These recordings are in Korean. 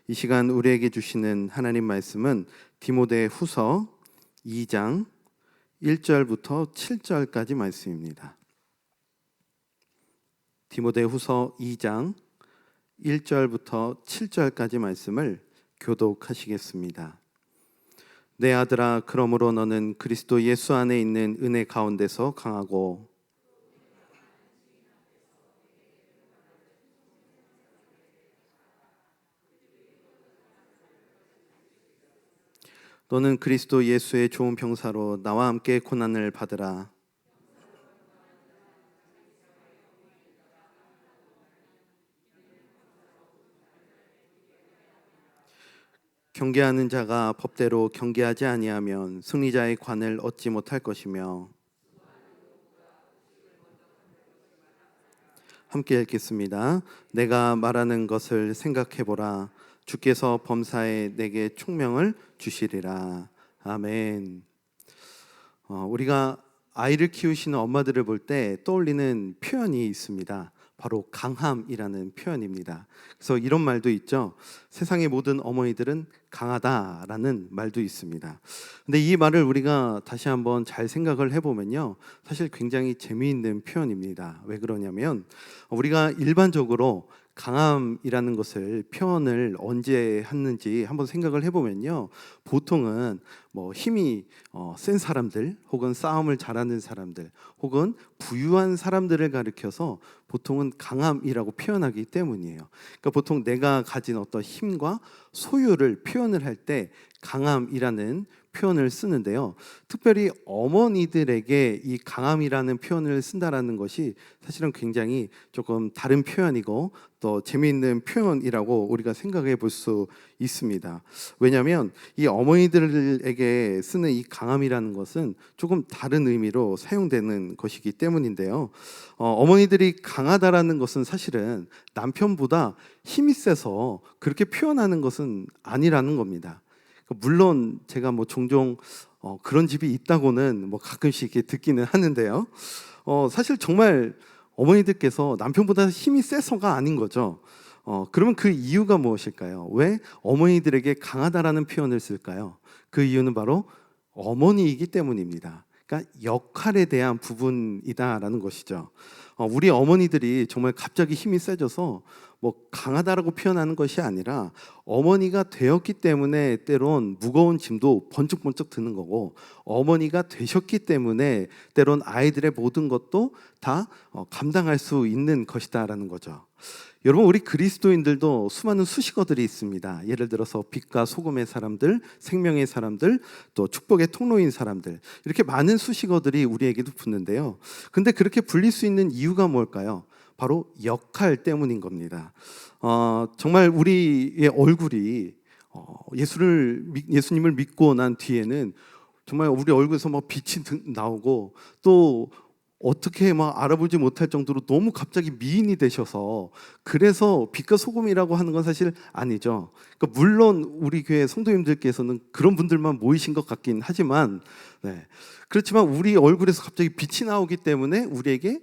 이 시간 우리에게 주시는 하나님 말씀은 디모데 후서 2장 1절부터 7절까지 말씀입니다. 디모데 후서 2장 1절부터 7절까지 말씀을 교독하시겠습니다. 내 아들아, 그러므로 너는 그리스도 예수 안에 있는 은혜 가운데서 강하고 너는 그리스도 예수의 좋은 병사로 나와 함께 고난을 받으라. 경계하는 자가 법대로 경계하지 아니하면 승리자의 관을 얻지 못할 것이며. 함께 읽겠습니다. 내가 말하는 것을 생각해보라. 주께서 범사에 내게 총명을 주시리라. 아멘. 우리가 아이를 키우시는 엄마들을 볼 때 떠올리는 표현이 있습니다. 바로 강함이라는 표현입니다. 그래서 이런 말도 있죠. 세상의 모든 어머니들은 강하다라는 말도 있습니다. 근데 이 말을 우리가 다시 한번 잘 생각을 해보면요, 사실 굉장히 재미있는 표현입니다. 왜 그러냐면 우리가 일반적으로 강함이라는 것을 표현을 언제 했는지 한번 생각을 해보면요, 보통은 힘이 센 사람들, 혹은 싸움을 잘하는 사람들, 혹은 부유한 사람들을 가리켜서 보통은 강함이라고 표현하기 때문이에요. 그러니까 보통 내가 가진 어떤 힘과 소유를 표현을 할 때 강함이라는 표현을 쓰는데요, 특별히 어머니들에게 이 강함이라는 표현을 쓴다라는 것이 사실은 굉장히 조금 다른 표현이고 또 재미있는 표현이라고 우리가 생각해 볼 수 있습니다. 왜냐하면 이 어머니들에게 쓰는 이 강함이라는 것은 조금 다른 의미로 사용되는 것이기 때문인데요, 어머니들이 강하다라는 것은 사실은 남편보다 힘이 세서 그렇게 표현하는 것은 아니라는 겁니다. 물론 제가 종종 그런 집이 있다고는 가끔씩 이렇게 듣기는 하는데요, 사실 정말 어머니들께서 남편보다 힘이 세서가 아닌 거죠. 그러면 그 이유가 무엇일까요? 왜 어머니들에게 강하다라는 표현을 쓸까요? 그 이유는 바로 어머니이기 때문입니다. 그러니까 역할에 대한 부분이다라는 것이죠. 우리 어머니들이 정말 갑자기 힘이 세져서 강하다라고 표현하는 것이 아니라 어머니가 되었기 때문에 때론 무거운 짐도 번쩍번쩍 드는 거고, 어머니가 되셨기 때문에 때론 아이들의 모든 것도 다 감당할 수 있는 것이다라는 거죠. 여러분, 우리 그리스도인들도 수많은 수식어들이 있습니다. 예를 들어서 빛과 소금의 사람들, 생명의 사람들, 또 축복의 통로인 사람들, 이렇게 많은 수식어들이 우리에게도 붙는데요, 근데 그렇게 불릴 수 있는 이유가 뭘까요? 바로 역할 때문인 겁니다. 정말 우리의 얼굴이 예수님을 믿고 난 뒤에는 정말 우리 얼굴에서 빛이 나오고, 또 어떻게 알아보지 못할 정도로 너무 갑자기 미인이 되셔서, 그래서 빛과 소금이라고 하는 건 사실 아니죠. 그러니까 물론 우리 교회 성도님들께서는 그런 분들만 모이신 것 같긴 하지만, 그렇지만 우리 얼굴에서 갑자기 빛이 나오기 때문에 우리에게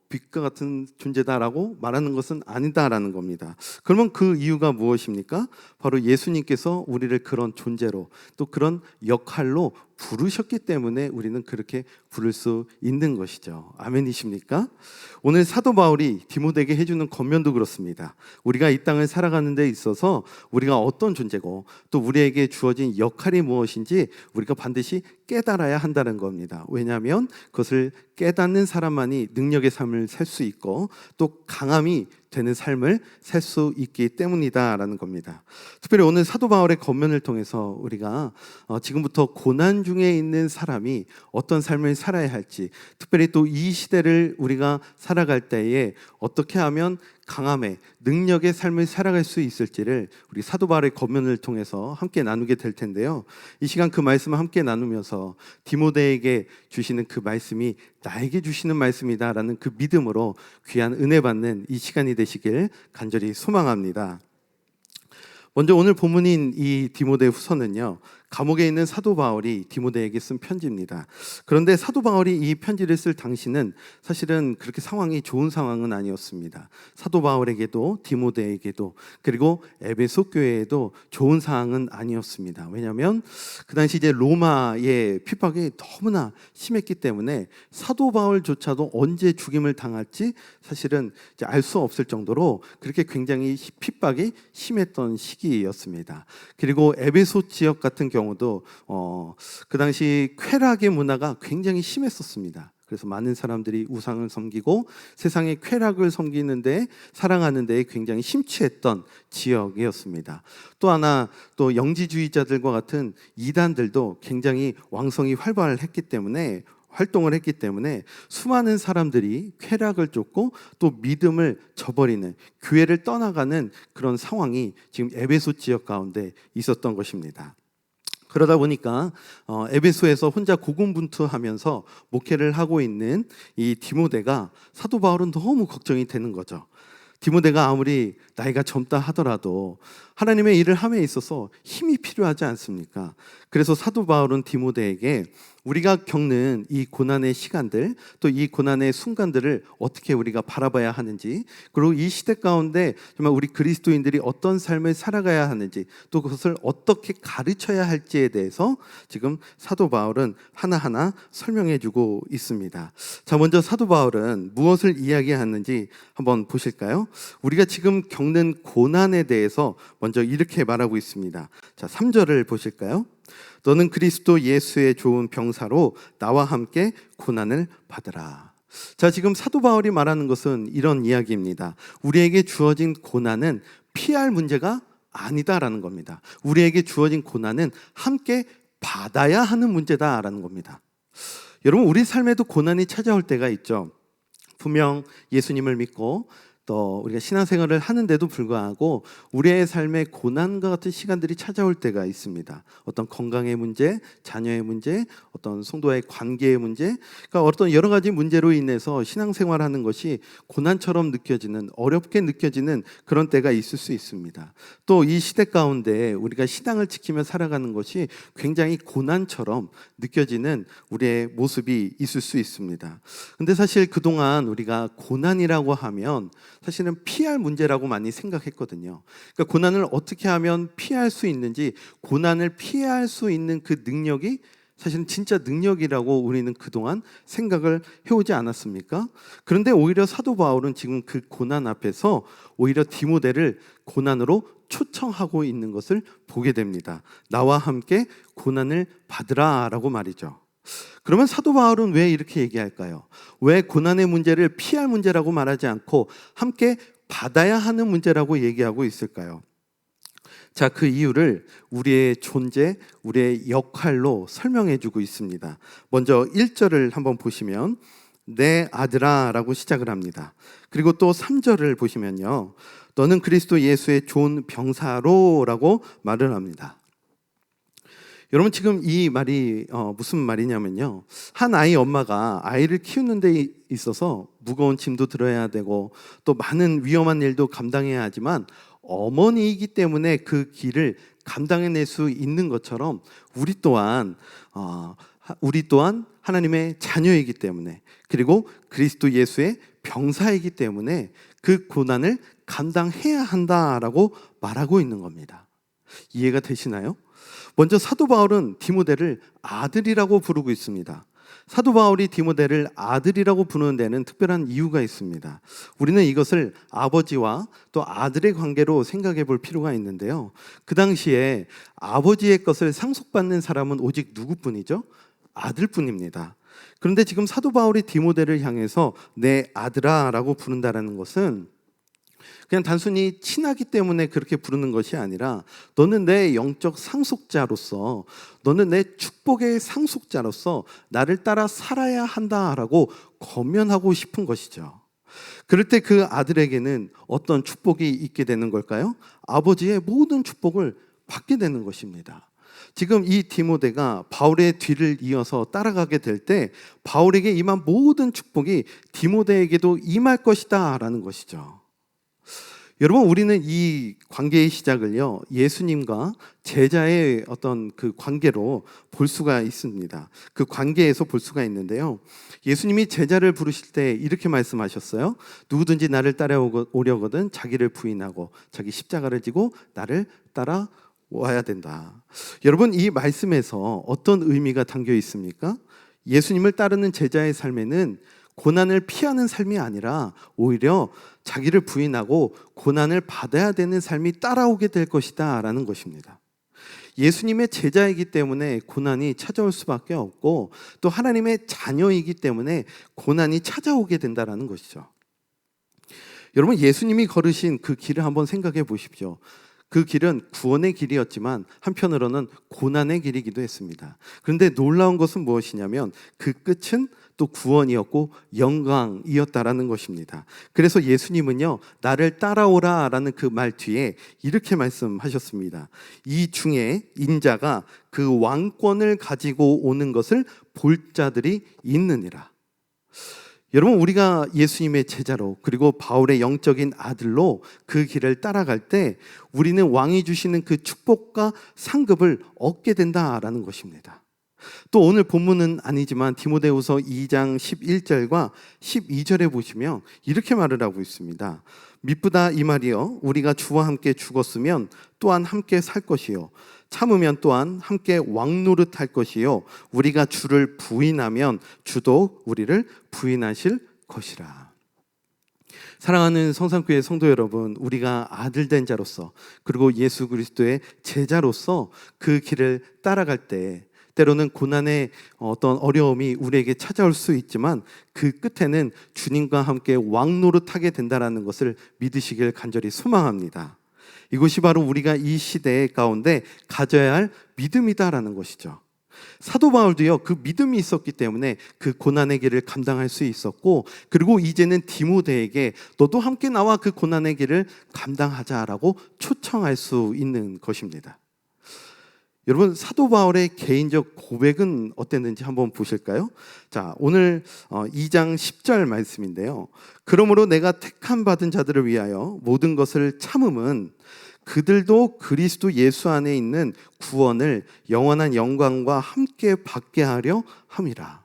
빛과 같은 존재다라고 말하는 것은 아니다라는 겁니다. 그러면 그 이유가 무엇입니까? 바로 예수님께서 우리를 그런 존재로, 또 그런 역할로 부르셨기 때문에 우리는 그렇게 부를 수 있는 것이죠. 아멘이십니까? 오늘 사도 바울이 디모데에게 해주는 권면도 그렇습니다. 우리가 이 땅을 살아가는 데 있어서 우리가 어떤 존재고, 또 우리에게 주어진 역할이 무엇인지 우리가 반드시 깨달아야 한다는 겁니다. 왜냐하면 그것을 깨닫는 사람만이 능력의 삶을 살 수 있고, 또 강함이 되는 삶을 살 수 있기 때문이다라는 겁니다. 특별히 오늘 사도 바울의 권면을 통해서 우리가 지금부터 고난 중에 있는 사람이 어떤 삶을 살아야 할지, 특별히 또 이 시대를 우리가 살아갈 때에 어떻게 하면 강함의 능력의 삶을 살아갈 수 있을지를 우리 사도 바울의 권면을 통해서 함께 나누게 될 텐데요, 이 시간 그 말씀을 함께 나누면서 디모데에게 주시는 그 말씀이 나에게 주시는 말씀이다라는 그 믿음으로 귀한 은혜 받는 이 시간이 되시길 간절히 소망합니다. 먼저 오늘 본문인 이 디모데 후서는요, 감옥에 있는 사도 바울이 디모데에게 쓴 편지입니다. 그런데 사도 바울이 이 편지를 쓸 당시는 사실은 그렇게 상황이 좋은 상황은 아니었습니다. 사도 바울에게도 디모데에게도 그리고 에베소 교회에도 좋은 상황은 아니었습니다. 왜냐하면 그 당시 이제 로마의 핍박이 너무나 심했기 때문에 사도 바울조차도 언제 죽임을 당할지 사실은 알 수 없을 정도로 그렇게 굉장히 핍박이 심했던 시기였습니다. 그리고 에베소 지역 같은 경우도 그 당시 쾌락의 문화가 굉장히 심했었습니다. 그래서 많은 사람들이 우상을 섬기고 세상의 쾌락을 섬기는데 사랑하는 데 굉장히 심취했던 지역이었습니다. 또 하나 또 영지주의자들과 같은 이단들도 굉장히 왕성히 활동을 했기 때문에 수많은 사람들이 쾌락을 쫓고 또 믿음을 저버리는 교회를 떠나가는 그런 상황이 지금 에베소 지역 가운데 있었던 것입니다. 그러다 보니까 에베소에서 혼자 고군분투하면서 목회를 하고 있는 이 디모데가 사도 바울은 너무 걱정이 되는 거죠. 디모데가 아무리 나이가 젊다 하더라도 하나님의 일을 함에 있어서 힘이 필요하지 않습니까? 그래서 사도 바울은 디모데에게 우리가 겪는 이 고난의 시간들, 또 이 고난의 순간들을 어떻게 우리가 바라봐야 하는지, 그리고 이 시대 가운데 정말 우리 그리스도인들이 어떤 삶을 살아가야 하는지, 또 그것을 어떻게 가르쳐야 할지에 대해서 지금 사도 바울은 하나하나 설명해주고 있습니다. 자, 먼저 사도 바울은 무엇을 이야기하는지 한번 보실까요? 우리가 지금 겪는 고난에 대해서 먼저 이렇게 말하고 있습니다. 자, 3절을 보실까요? 너는 그리스도 예수의 좋은 병사로 나와 함께 고난을 받으라. 자, 지금 사도 바울이 말하는 것은 이런 이야기입니다. 우리에게 주어진 고난은 피할 문제가 아니다라는 겁니다. 우리에게 주어진 고난은 함께 받아야 하는 문제다라는 겁니다. 여러분, 우리 삶에도 고난이 찾아올 때가 있죠. 분명 예수님을 믿고 또 우리가 신앙생활을 하는데도 불구하고 우리의 삶에 고난과 같은 시간들이 찾아올 때가 있습니다. 어떤 건강의 문제, 자녀의 문제, 어떤 성도와의 관계의 문제, 그러니까 어떤 여러 가지 문제로 인해서 신앙생활하는 것이 고난처럼 느껴지는, 어렵게 느껴지는 그런 때가 있을 수 있습니다. 또 이 시대 가운데 우리가 신앙을 지키며 살아가는 것이 굉장히 고난처럼 느껴지는 우리의 모습이 있을 수 있습니다. 근데 사실 그동안 우리가 고난이라고 하면 사실은 피할 문제라고 많이 생각했거든요. 그러니까 고난을 어떻게 하면 피할 수 있는지, 고난을 피할 수 있는 그 능력이 사실은 진짜 능력이라고 우리는 그동안 생각을 해오지 않았습니까? 그런데 오히려 사도 바울은 지금 그 고난 앞에서 오히려 디모데를 고난으로 초청하고 있는 것을 보게 됩니다. 나와 함께 고난을 받으라 라고 말이죠. 그러면 사도 바울은 왜 이렇게 얘기할까요? 왜 고난의 문제를 피할 문제라고 말하지 않고 함께 받아야 하는 문제라고 얘기하고 있을까요? 자, 그 이유를 우리의 존재, 우리의 역할로 설명해 주고 있습니다. 먼저 1절을 한번 보시면 내 아들아 라고 시작을 합니다. 그리고 또 3절을 보시면요, 너는 그리스도 예수의 좋은 병사로 라고 말을 합니다. 여러분, 지금 이 말이 무슨 말이냐면요, 한 아이 엄마가 아이를 키우는 데 있어서 무거운 짐도 들어야 되고 또 많은 위험한 일도 감당해야 하지만 어머니이기 때문에 그 길을 감당해낼 수 있는 것처럼 우리 또한 하나님의 자녀이기 때문에, 그리고 그리스도 예수의 병사이기 때문에 그 고난을 감당해야 한다라고 말하고 있는 겁니다. 이해가 되시나요? 먼저 사도 바울은 디모데를 아들이라고 부르고 있습니다. 사도 바울이 디모데를 아들이라고 부르는 데는 특별한 이유가 있습니다. 우리는 이것을 아버지와 또 아들의 관계로 생각해 볼 필요가 있는데요, 그 당시에 아버지의 것을 상속받는 사람은 오직 누구뿐이죠? 아들뿐입니다. 그런데 지금 사도 바울이 디모데를 향해서 내 아들아 라고 부른다는 것은 그냥 단순히 친하기 때문에 그렇게 부르는 것이 아니라 너는 내 영적 상속자로서, 너는 내 축복의 상속자로서 나를 따라 살아야 한다라고 권면하고 싶은 것이죠. 그럴 때 그 아들에게는 어떤 축복이 있게 되는 걸까요? 아버지의 모든 축복을 받게 되는 것입니다. 지금 이 디모데가 바울의 뒤를 이어서 따라가게 될 때 바울에게 임한 모든 축복이 디모데에게도 임할 것이다 라는 것이죠. 여러분, 우리는 이 관계의 시작을요, 예수님과 제자의 어떤 그 관계로 볼 수가 있습니다. 그 관계에서 볼 수가 있는데요. 예수님이 제자를 부르실 때 이렇게 말씀하셨어요. 누구든지 나를 따라오려거든 자기를 부인하고 자기 십자가를 지고 나를 따라와야 된다. 여러분, 이 말씀에서 어떤 의미가 담겨 있습니까? 예수님을 따르는 제자의 삶에는 고난을 피하는 삶이 아니라 오히려 자기를 부인하고 고난을 받아야 되는 삶이 따라오게 될 것이다 라는 것입니다. 예수님의 제자이기 때문에 고난이 찾아올 수밖에 없고, 또 하나님의 자녀이기 때문에 고난이 찾아오게 된다는 것이죠. 여러분, 예수님이 걸으신 그 길을 한번 생각해 보십시오. 그 길은 구원의 길이었지만 한편으로는 고난의 길이기도 했습니다. 그런데 놀라운 것은 무엇이냐면 그 끝은 또 구원이었고 영광이었다라는 것입니다. 그래서 예수님은요, 나를 따라오라 라는 그 말 뒤에 이렇게 말씀하셨습니다. 이 중에 인자가 그 왕권을 가지고 오는 것을 볼 자들이 있느니라. 여러분, 우리가 예수님의 제자로, 그리고 바울의 영적인 아들로 그 길을 따라갈 때 우리는 왕이 주시는 그 축복과 상급을 얻게 된다라는 것입니다. 또 오늘 본문은 아니지만 디모데후서 2장 11절과 12절에 보시면 이렇게 말을 하고 있습니다. 미쁘다 이 말이요, 우리가 주와 함께 죽었으면 또한 함께 살 것이요, 참으면 또한 함께 왕노릇할 것이요, 우리가 주를 부인하면 주도 우리를 부인하실 것이라. 사랑하는 성산교회 성도 여러분, 우리가 아들된 자로서, 그리고 예수 그리스도의 제자로서 그 길을 따라갈 때 때로는 고난의 어떤 어려움이 우리에게 찾아올 수 있지만 그 끝에는 주님과 함께 왕노릇하게 된다는 것을 믿으시길 간절히 소망합니다. 이것이 바로 우리가 이 시대 가운데 가져야 할 믿음이다라는 것이죠. 사도 바울도요, 그 믿음이 있었기 때문에 그 고난의 길을 감당할 수 있었고, 그리고 이제는 디모데에게 너도 함께 나와 그 고난의 길을 감당하자라고 초청할 수 있는 것입니다. 여러분, 사도 바울의 개인적 고백은 어땠는지 한번 보실까요? 자, 오늘 2장 10절 말씀인데요. 그러므로 내가 택함 받은 자들을 위하여 모든 것을 참음은 그들도 그리스도 예수 안에 있는 구원을 영원한 영광과 함께 받게 하려 함이라.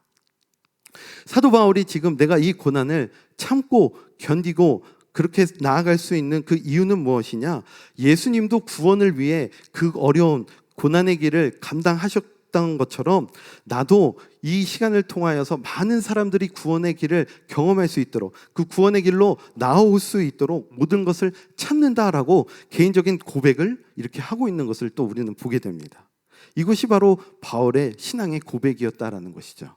사도 바울이 지금 내가 이 고난을 참고 견디고 그렇게 나아갈 수 있는 그 이유는 무엇이냐? 예수님도 구원을 위해 그 어려운 고난의 길을 감당하셨던 것처럼 나도 이 시간을 통하여서 많은 사람들이 구원의 길을 경험할 수 있도록, 그 구원의 길로 나아올 수 있도록 모든 것을 참는다라고 개인적인 고백을 이렇게 하고 있는 것을 또 우리는 보게 됩니다. 이것이 바로 바울의 신앙의 고백이었다라는 것이죠.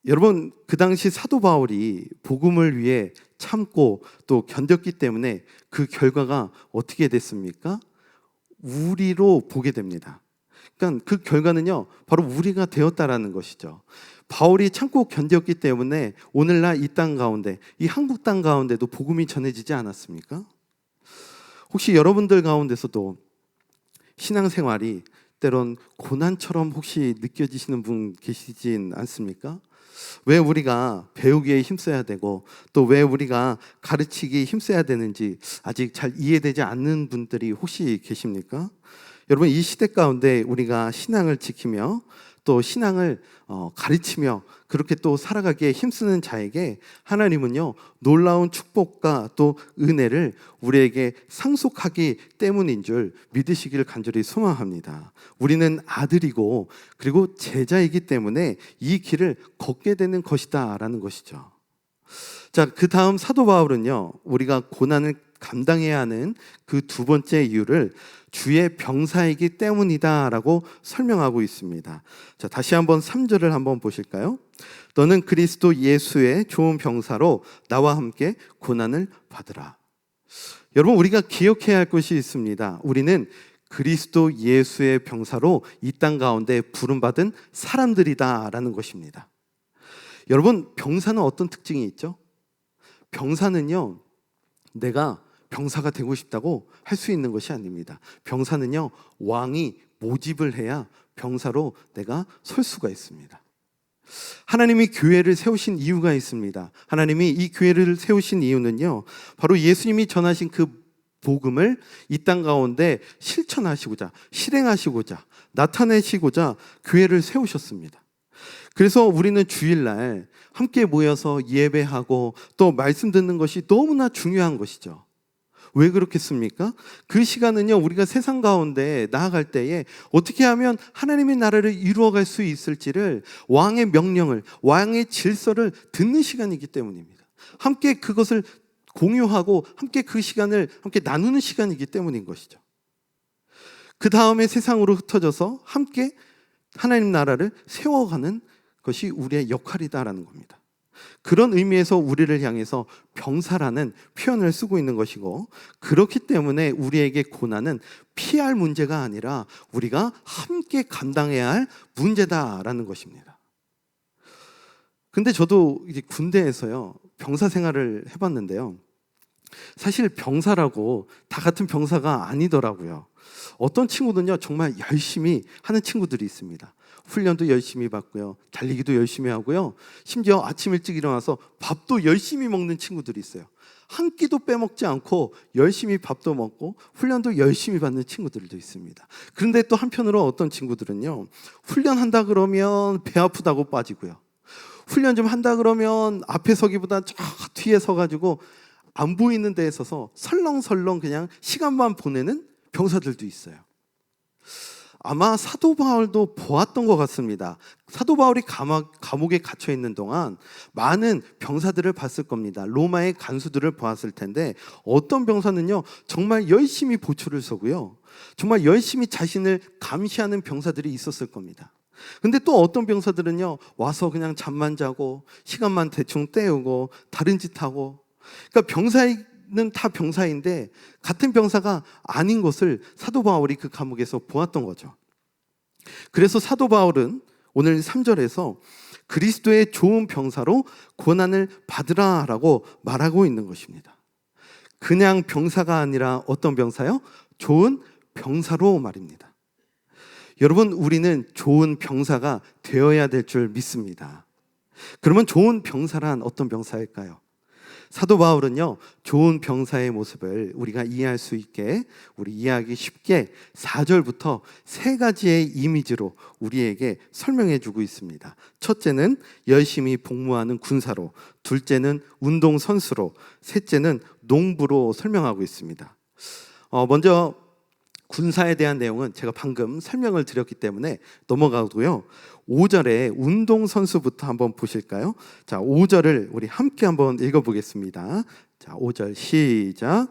여러분, 그 당시 사도 바울이 복음을 위해 참고 또 견뎠기 때문에 그 결과가 어떻게 됐습니까? 우리로 보게 됩니다. 그러니까 그 결과는요, 바로 우리가 되었다라는 것이죠. 바울이 참고 견뎠기 때문에 오늘날 이 땅 가운데, 이 한국 땅 가운데도 복음이 전해지지 않았습니까? 혹시 여러분들 가운데서도 신앙생활이 때론 고난처럼 혹시 느껴지시는 분 계시진 않습니까? 왜 우리가 배우기에 힘써야 되고 또 왜 우리가 가르치기에 힘써야 되는지 아직 잘 이해되지 않는 분들이 혹시 계십니까? 여러분, 이 시대 가운데 우리가 신앙을 지키며 또 신앙을 가르치며 그렇게 또 살아가기에 힘쓰는 자에게 하나님은요, 놀라운 축복과 또 은혜를 우리에게 상속하기 때문인 줄 믿으시기를 간절히 소망합니다. 우리는 아들이고 그리고 제자이기 때문에 이 길을 걷게 되는 것이다 라는 것이죠. 자, 그 다음 사도 바울은요, 우리가 고난을 감당해야 하는 그 두 번째 이유를 주의 병사이기 때문이다라고 설명하고 있습니다. 자, 다시 한번 3절을 한번 보실까요? 너는 그리스도 예수의 좋은 병사로 나와 함께 고난을 받으라. 여러분, 우리가 기억해야 할 것이 있습니다. 우리는 그리스도 예수의 병사로 이 땅 가운데 부름받은 사람들이다라는 것입니다. 여러분, 병사는 어떤 특징이 있죠? 병사는요, 내가 병사가 되고 싶다고 할 수 있는 것이 아닙니다. 병사는요, 왕이 모집을 해야 병사로 내가 설 수가 있습니다. 하나님이 교회를 세우신 이유가 있습니다. 하나님이 이 교회를 세우신 이유는요, 바로 예수님이 전하신 그 복음을 이 땅 가운데 실천하시고자, 실행하시고자, 나타내시고자 교회를 세우셨습니다. 그래서 우리는 주일날 함께 모여서 예배하고 또 말씀 듣는 것이 너무나 중요한 것이죠. 왜 그렇겠습니까? 그 시간은요, 우리가 세상 가운데 나아갈 때에 어떻게 하면 하나님의 나라를 이루어갈 수 있을지를, 왕의 명령을, 왕의 질서를 듣는 시간이기 때문입니다. 함께 그것을 공유하고 함께 그 시간을 함께 나누는 시간이기 때문인 것이죠. 그 다음에 세상으로 흩어져서 함께 하나님 나라를 세워가는 것이 우리의 역할이다라는 겁니다. 그런 의미에서 우리를 향해서 병사라는 표현을 쓰고 있는 것이고, 그렇기 때문에 우리에게 고난은 피할 문제가 아니라 우리가 함께 감당해야 할 문제다라는 것입니다. 근데 저도 이제 군대에서요, 병사 생활을 해봤는데요, 사실 병사라고 다 같은 병사가 아니더라고요. 어떤 친구들은요, 정말 열심히 하는 친구들이 있습니다. 훈련도 열심히 받고요, 달리기도 열심히 하고요, 심지어 아침 일찍 일어나서 밥도 열심히 먹는 친구들이 있어요. 한 끼도 빼먹지 않고 열심히 밥도 먹고 훈련도 열심히 받는 친구들도 있습니다. 그런데 또 한편으로 어떤 친구들은요, 훈련한다 그러면 배 아프다고 빠지고요, 훈련 좀 한다 그러면 앞에 서기보다 저 뒤에 서가지고 안 보이는 데에 서서 설렁설렁 그냥 시간만 보내는 병사들도 있어요. 아마 사도 바울도 보았던 것 같습니다. 사도 바울이 감옥에 갇혀 있는 동안 많은 병사들을 봤을 겁니다. 로마의 간수들을 보았을 텐데, 어떤 병사는요, 정말 열심히 보초를 서고요, 정말 열심히 자신을 감시하는 병사들이 있었을 겁니다. 근데 또 어떤 병사들은요, 와서 그냥 잠만 자고 시간만 대충 때우고 다른 짓 하고, 그러니까 병사는 다 병사인데 같은 병사가 아닌 것을 사도 바울이 그 감옥에서 보았던 거죠. 그래서 사도 바울은 오늘 3절에서 그리스도의 좋은 병사로 고난을 받으라라고 말하고 있는 것입니다. 그냥 병사가 아니라 어떤 병사요? 좋은 병사로 말입니다. 여러분, 우리는 좋은 병사가 되어야 될 줄 믿습니다. 그러면 좋은 병사란 어떤 병사일까요? 사도 바울은요, 좋은 병사의 모습을 우리가 이해할 수 있게, 우리 이해하기 쉽게 4절부터 세 가지의 이미지로 우리에게 설명해 주고 있습니다. 첫째는 열심히 복무하는 군사로, 둘째는 운동선수로, 셋째는 농부로 설명하고 있습니다. 먼저 군사에 대한 내용은 제가 방금 설명을 드렸기 때문에 넘어가고요, 5절에 운동선수부터 한번 보실까요? 자, 5절을 우리 함께 한번 읽어보겠습니다. 자, 5절 시작.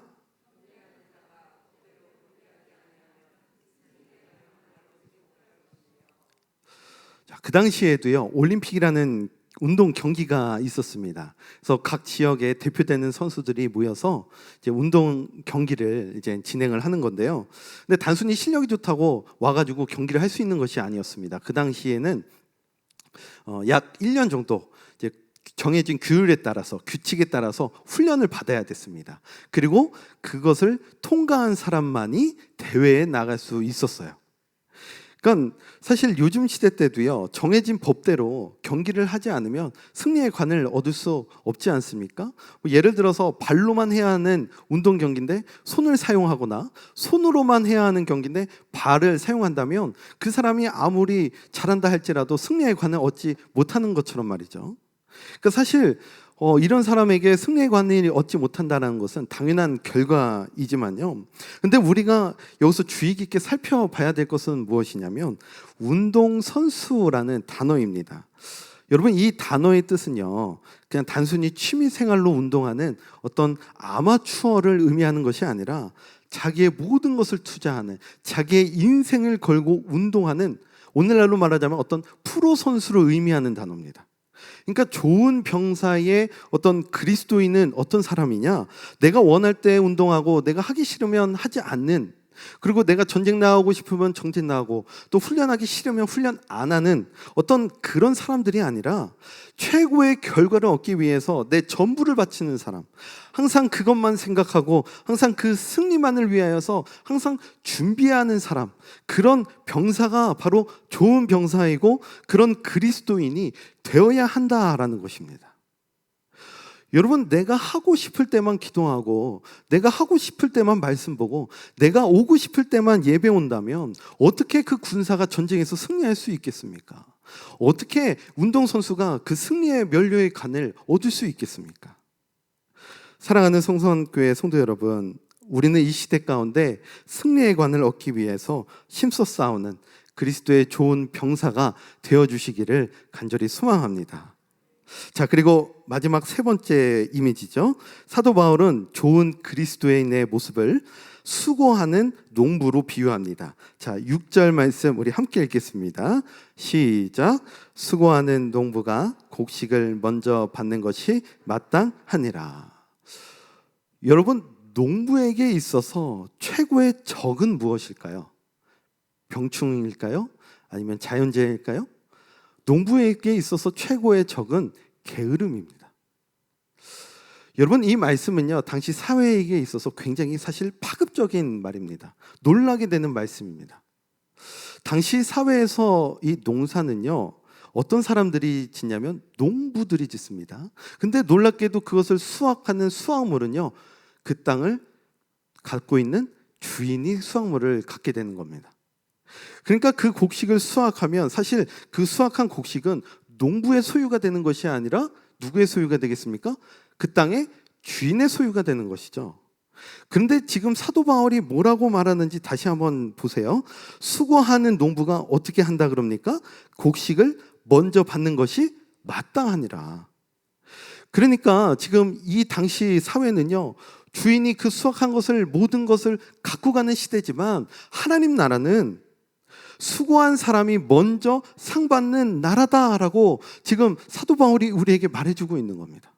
자, 그 당시에도요, 올림픽이라는 운동 경기가 있었습니다. 그래서 각 지역에 대표되는 선수들이 모여서 이제 운동 경기를 이제 진행을 하는 건데요. 근데 단순히 실력이 좋다고 와가지고 경기를 할 수 있는 것이 아니었습니다. 그 당시에는 약 1년 정도 이제 정해진 규율에 따라서, 규칙에 따라서 훈련을 받아야 됐습니다. 그리고 그것을 통과한 사람만이 대회에 나갈 수 있었어요. 그러니까 사실 요즘 시대 때도요, 정해진 법대로 경기를 하지 않으면 승리의 관을 얻을 수 없지 않습니까? 예를 들어서 발로만 해야 하는 운동 경기인데 손을 사용하거나 손으로만 해야 하는 경기인데 발을 사용한다면 그 사람이 아무리 잘한다 할지라도 승리의 관을 얻지 못하는 것처럼 말이죠. 그러니까 사실 이런 사람에게 승리의 관을 얻지 못한다는 것은 당연한 결과이지만요, 근데 우리가 여기서 주의 깊게 살펴봐야 될 것은 무엇이냐면 운동선수라는 단어입니다. 여러분, 이 단어의 뜻은요, 그냥 단순히 취미생활로 운동하는 어떤 아마추어를 의미하는 것이 아니라 자기의 모든 것을 투자하는, 자기의 인생을 걸고 운동하는, 오늘날로 말하자면 어떤 프로 선수를 의미하는 단어입니다. 그러니까 좋은 병사의 어떤 그리스도인은 어떤 사람이냐? 내가 원할 때 운동하고 내가 하기 싫으면 하지 않는, 그리고 내가 전쟁 나가고 싶으면 전쟁 나가고 또 훈련하기 싫으면 훈련 안 하는 어떤 그런 사람들이 아니라 최고의 결과를 얻기 위해서 내 전부를 바치는 사람, 항상 그것만 생각하고 항상 그 승리만을 위하여서 항상 준비하는 사람, 그런 병사가 바로 좋은 병사이고 그런 그리스도인이 되어야 한다라는 것입니다. 여러분, 내가 하고 싶을 때만 기도하고 내가 하고 싶을 때만 말씀 보고 내가 오고 싶을 때만 예배 온다면 어떻게 그 군사가 전쟁에서 승리할 수 있겠습니까? 어떻게 운동선수가 그 승리의 면류의 관을 얻을 수 있겠습니까? 사랑하는 성선교회 성도 여러분, 우리는 이 시대 가운데 승리의 관을 얻기 위해서 힘써 싸우는 그리스도의 좋은 병사가 되어주시기를 간절히 소망합니다. 자, 그리고 마지막 세 번째 이미지죠. 사도 바울은 좋은 그리스도인의 모습을 수고하는 농부로 비유합니다. 자, 6절 말씀 우리 함께 읽겠습니다. 시작. 수고하는 농부가 곡식을 먼저 받는 것이 마땅하니라. 여러분, 농부에게 있어서 최고의 적은 무엇일까요? 병충일까요? 아니면 자연재해일까요? 농부에게 있어서 최고의 적은 게으름입니다. 여러분, 이 말씀은요, 당시 사회에게 있어서 굉장히 사실 파급적인 말입니다. 놀라게 되는 말씀입니다. 당시 사회에서 이 농사는요, 어떤 사람들이 짓냐면 농부들이 짓습니다. 근데 놀랍게도 그것을 수확하는 수확물은요, 그 땅을 갖고 있는 주인이 수확물을 갖게 되는 겁니다. 그러니까 그 곡식을 수확하면 사실 그 수확한 곡식은 농부의 소유가 되는 것이 아니라 누구의 소유가 되겠습니까? 그 땅의 주인의 소유가 되는 것이죠. 그런데 지금 사도 바울이 뭐라고 말하는지 다시 한번 보세요. 수고하는 농부가 어떻게 한다 그럽니까? 곡식을 먼저 받는 것이 마땅하니라. 그러니까 지금 이 당시 사회는요, 주인이 그 수확한 것을 모든 것을 갖고 가는 시대지만 하나님 나라는 수고한 사람이 먼저 상 받는 나라다라고 지금 사도 바울이 우리에게 말해주고 있는 겁니다.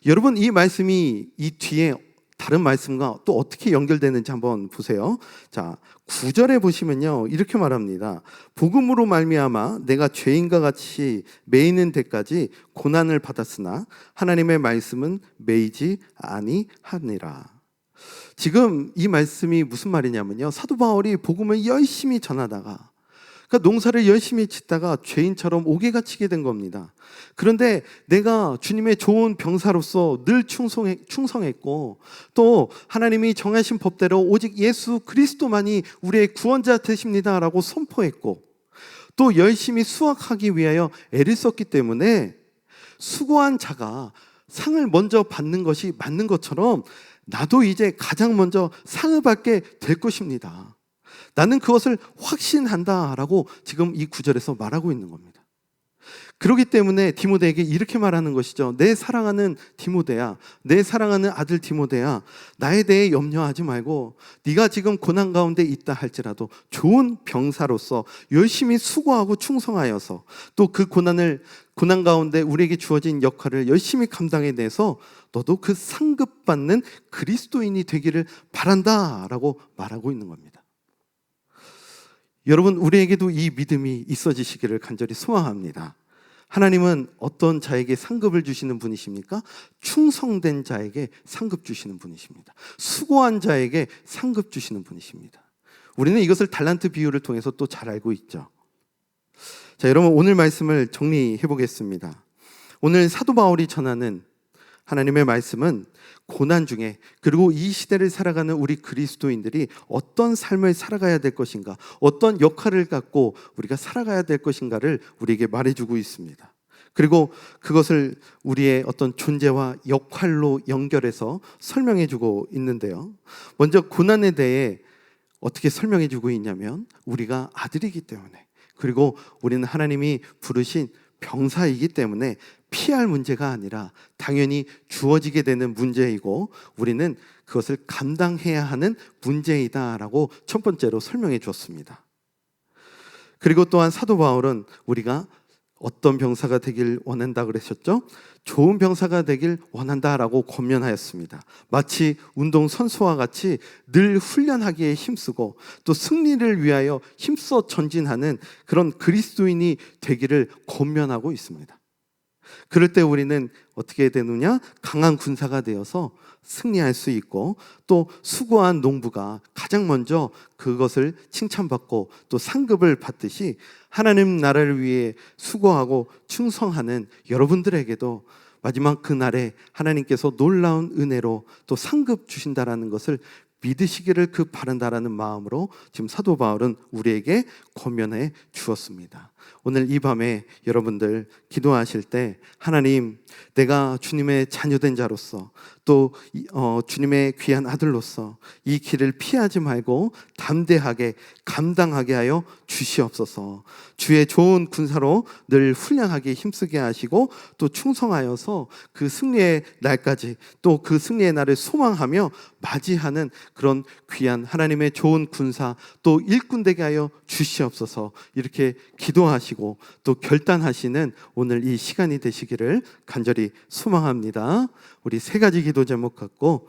여러분, 이 말씀이 이 뒤에 다른 말씀과 또 어떻게 연결되는지 한번 보세요. 자, 9절에 보시면요, 이렇게 말합니다. 복음으로 말미암아 내가 죄인과 같이 매이는 데까지 고난을 받았으나 하나님의 말씀은 매이지 아니하니라. 지금 이 말씀이 무슨 말이냐면요, 사도 바울이 복음을 열심히 전하다가, 그러니까 농사를 열심히 짓다가 죄인처럼 옥에 갇히게 된 겁니다. 그런데 내가 주님의 좋은 병사로서 늘 충성했고 또 하나님이 정하신 법대로 오직 예수 그리스도만이 우리의 구원자 되십니다라고 선포했고 또 열심히 수확하기 위하여 애를 썼기 때문에 수고한 자가 상을 먼저 받는 것이 맞는 것처럼 나도 이제 가장 먼저 상을 받게 될 것입니다. 나는 그것을 확신한다라고 지금 이 구절에서 말하고 있는 겁니다. 그렇기 때문에 디모데에게 이렇게 말하는 것이죠. 내 사랑하는 디모데야, 내 사랑하는 아들 디모데야, 나에 대해 염려하지 말고 네가 지금 고난 가운데 있다 할지라도 좋은 병사로서 열심히 수고하고 충성하여서 또 그 고난 가운데 우리에게 주어진 역할을 열심히 감당해내서 너도 그 상급받는 그리스도인이 되기를 바란다라고 말하고 있는 겁니다. 여러분, 우리에게도 이 믿음이 있어지시기를 간절히 소망합니다. 하나님은 어떤 자에게 상급을 주시는 분이십니까? 충성된 자에게 상급 주시는 분이십니다. 수고한 자에게 상급 주시는 분이십니다. 우리는 이것을 달란트 비유를 통해서 또 잘 알고 있죠. 자, 여러분, 오늘 말씀을 정리해 보겠습니다. 오늘 사도 바울이 전하는 하나님의 말씀은 고난 중에, 그리고 이 시대를 살아가는 우리 그리스도인들이 어떤 삶을 살아가야 될 것인가, 어떤 역할을 갖고 우리가 살아가야 될 것인가를 우리에게 말해주고 있습니다. 그리고 그것을 우리의 어떤 존재와 역할로 연결해서 설명해주고 있는데요, 먼저 고난에 대해 어떻게 설명해주고 있냐면 우리가 아들이기 때문에, 그리고 우리는 하나님이 부르신 병사이기 때문에 피할 문제가 아니라 당연히 주어지게 되는 문제이고 우리는 그것을 감당해야 하는 문제이다라고 첫 번째로 설명해 주었습니다. 그리고 또한 사도 바울은 우리가 어떤 병사가 되길 원한다 그러셨죠? 좋은 병사가 되길 원한다라고 권면하였습니다. 마치 운동 선수와 같이 늘 훈련하기에 힘쓰고 또 승리를 위하여 힘써 전진하는 그런 그리스도인이 되기를 권면하고 있습니다. 그럴 때 우리는 어떻게 되느냐? 강한 군사가 되어서 승리할 수 있고, 또 수고한 농부가 가장 먼저 그것을 칭찬받고 또 상급을 받듯이 하나님 나라를 위해 수고하고 충성하는 여러분들에게도 마지막 그날에 하나님께서 놀라운 은혜로 또 상급 주신다라는 것을 믿으시기를 바란다라는 마음으로 지금 사도 바울은 우리에게 권면해 주었습니다. 오늘 이 밤에 여러분들 기도하실 때 하나님, 내가 주님의 자녀된 자로서 또 주님의 귀한 아들로서 이 길을 피하지 말고 담대하게 감당하게 하여 주시옵소서. 주의 좋은 군사로 늘 훈련하게 힘쓰게 하시고 또 충성하여서 그 승리의 날까지 또 그 승리의 날을 소망하며 맞이하는 그런 귀한 하나님의 좋은 군사 또 일꾼 되게 하여 주시옵소서. 이렇게 기도하시고 또 결단하시는 오늘 이 시간이 되시기를 간절히 소망합니다. 우리 세 가지 기도 제목 갖고